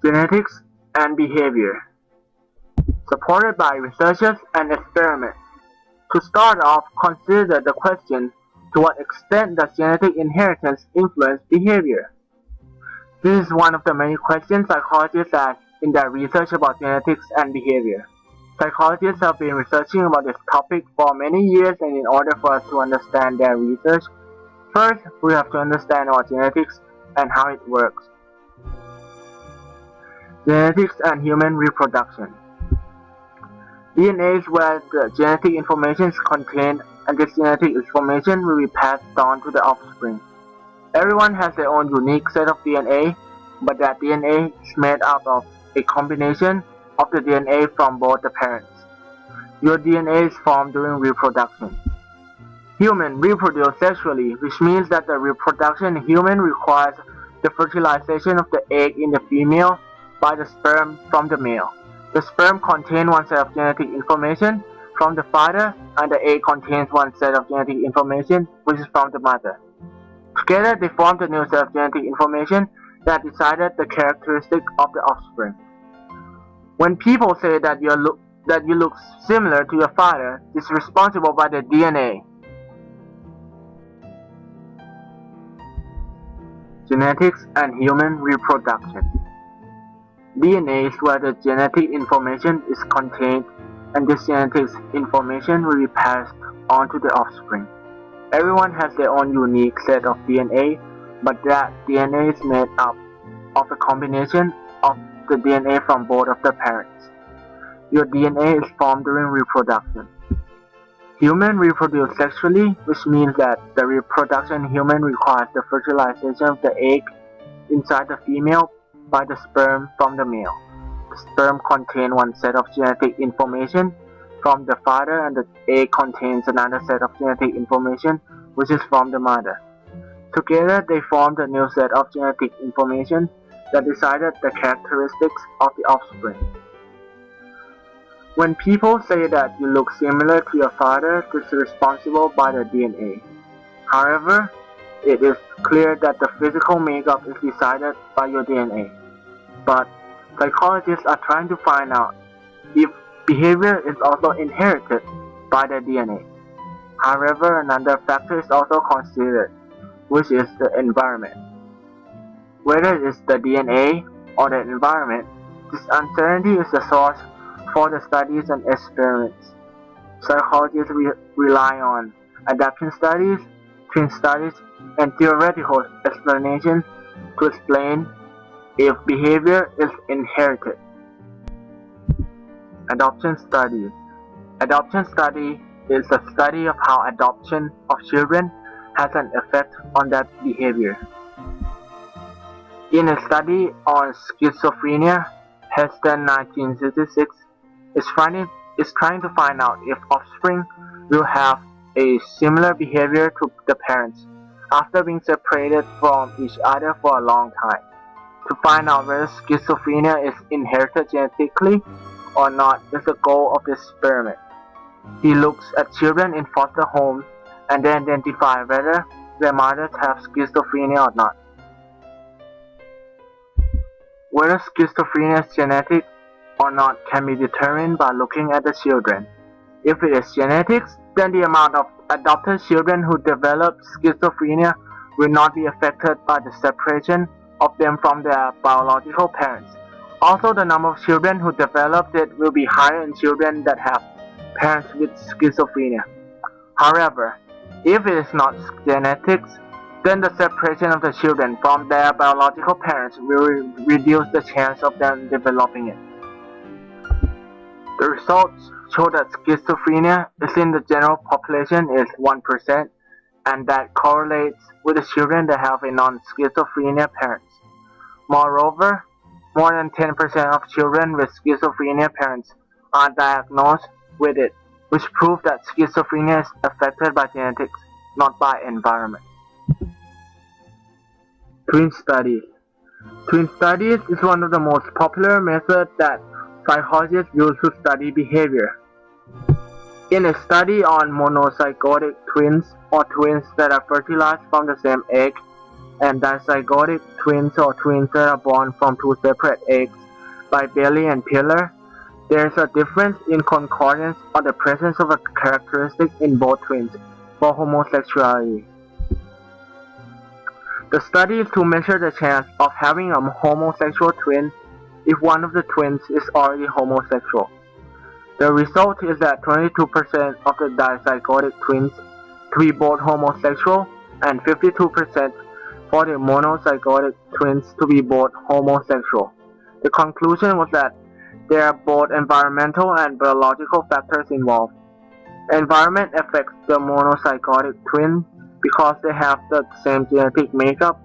Genetics and Behavior, supported by researchers and experiments. To start off, consider the question, to what extent does genetic inheritance influence behavior? This is one of the many questions psychologists ask in their research about genetics and behavior. Psychologists have been researching about this topic for many years, and in order for us to understand their research, first we have to understand about genetics and how it works. Genetics and human reproduction. DNA is where the genetic information is contained, and this genetic information will be passed on to the offspring. Everyone has their own unique set of DNA, but that DNA is made out of a combination of the DNA from both the parents. Your DNA is formed during reproduction. Humans reproduce sexually, which means that the reproduction in humans requires the fertilization of the egg in the female by the sperm from the male. The sperm contains one set of genetic information from the father, and the egg contains one set of genetic information which is from the mother. Together they form the new set of genetic information that decided the characteristic of the offspring. When people say that you look similar to your father, this is responsible by the DNA. Genetics and human reproduction. DNA is where the genetic information is contained, and this genetic information will be passed on to the offspring. Everyone has their own unique set of DNA, but that DNA is made up of a combination of the DNA from both of the parents. Your DNA is formed during reproduction. Humans reproduce sexually, which means that the reproduction in humans requires the fertilization of the egg inside the female by the sperm from the male. The sperm contains one set of genetic information from the father, and the egg contains another set of genetic information which is from the mother. Together they form the new set of genetic information that decided the characteristics of the offspring. When people say that you look similar to your father, this is responsible by the DNA. However, it is clear that the physical makeup is decided by your DNA. But psychologists are trying to find out if behavior is also inherited by the DNA. However, another factor is also considered, which is the environment. Whether it is the DNA or the environment, this uncertainty is the source for the studies and experiments. Psychologists rely on adaptation studies, twin studies, and theoretical explanations to explain if behavior is inherited. Adoption studies. Adoption study is a study of how adoption of children has an effect on that behavior. In a study on schizophrenia, Heston 1966 is trying to find out if offspring will have a similar behavior to the parents after being separated from each other for a long time. To find out whether schizophrenia is inherited genetically or not is the goal of this experiment. He looks at children in foster homes and then identifies whether their mothers have schizophrenia or not. Whether schizophrenia is genetic or not can be determined by looking at the children. If it is genetics, then the amount of adopted children who develop schizophrenia will not be affected by the separation of them from their biological parents. Also, the number of children who develop it will be higher in children that have parents with schizophrenia. However, if it is not genetics, then the separation of the children from their biological parents will reduce the chance of them developing it. The results show that schizophrenia is in the general population is 1%, and that correlates with the children that have a non-schizophrenia parents. Moreover, more than 10% of children with schizophrenia parents are diagnosed with it, which proves that schizophrenia is affected by genetics, not by environment. Twin studies. Twin studies is one of the most popular methods that psychologists use to study behavior. In a study on monozygotic twins, or twins that are fertilized from the same egg, and dizygotic twins or twins that are born from two separate eggs by Bailey and Pillar, there is a difference in concordance or the presence of a characteristic in both twins for homosexuality. The study is to measure the chance of having a homosexual twin if one of the twins is already homosexual. The result is that 22% of the dizygotic twins to be both homosexual and 52% for the monozygotic twins to be both homosexual. The conclusion was that there are both environmental and biological factors involved. Environment affects the monozygotic twins because they have the same genetic makeup,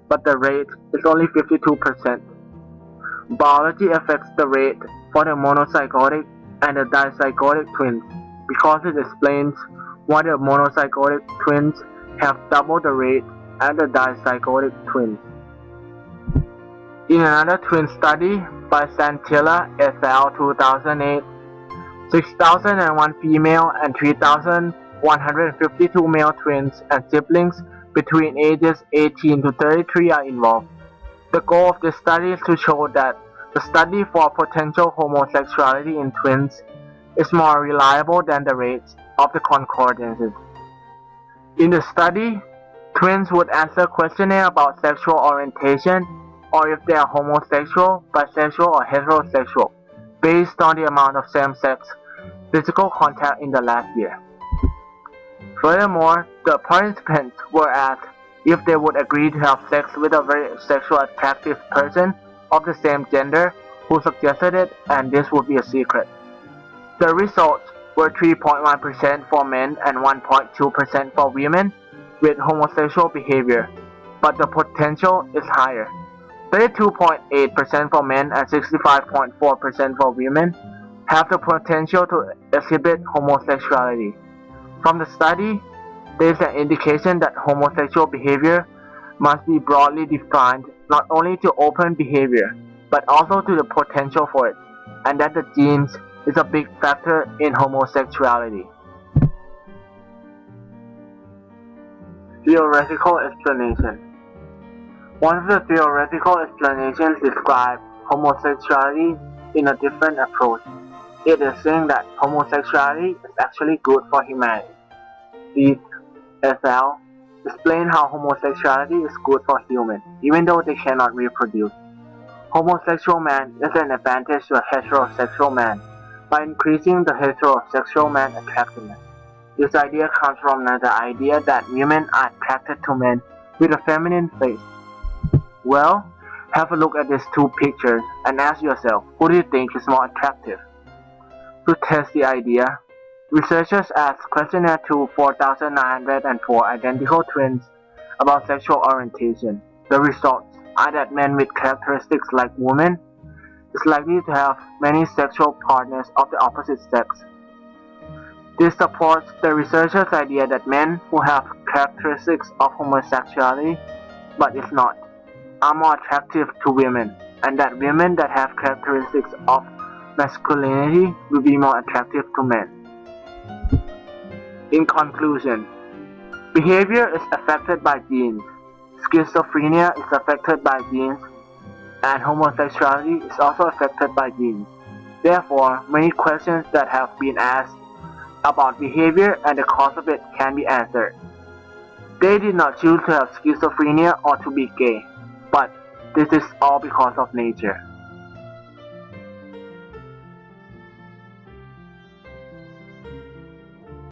but the rate is only 52%. Biology affects the rate for the monozygotic and the dizygotic twins because it explains why the monozygotic twins have double the rate as the dizygotic twins. In another twin study by Santilla et al. 2008, 6,001 female and 3,152 male twins and siblings between ages 18 to 33 are involved. The goal of this study is to show that the study for potential homosexuality in twins is more reliable than the rates of the concordances. In the study, twins would answer questionnaire about sexual orientation or if they are homosexual, bisexual, or heterosexual, based on the amount of same-sex physical contact in the last year. Furthermore, the participants were asked if they would agree to have sex with a very sexually attractive person of the same gender who suggested it, and this would be a secret. The results were 3.1% for men and 1.2% for women with homosexual behavior, but the potential is higher. 32.8% for men and 65.4% for women have the potential to exhibit homosexuality. From the study, there is an indication that homosexual behavior must be broadly defined not only to open behavior, but also to the potential for it, and that the genes is a big factor in homosexuality. Theoretical explanation. One of the theoretical explanations describes homosexuality in a different approach. It is saying that homosexuality is actually good for humanity. These et al. Explain how homosexuality is good for humans, even though they cannot reproduce. Homosexual man is an advantage to a heterosexual man by increasing the heterosexual man's attractiveness. This idea comes from the idea that women are attracted to men with a feminine face. Well, have a look at these two pictures and ask yourself, who do you think is more attractive? To test the idea, researchers asked questionnaire to 4,904 identical twins about sexual orientation. The results are that men with characteristics like women is likely to have many sexual partners of the opposite sex. This supports the researchers' idea that men who have characteristics of homosexuality but is not are more attractive to women, and that women that have characteristics of masculinity will be more attractive to men. In conclusion, behavior is affected by genes, schizophrenia is affected by genes, and homosexuality is also affected by genes. Therefore, many questions that have been asked about behavior and the cause of it can be answered. They did not choose to have schizophrenia or to be gay, but this is all because of nature.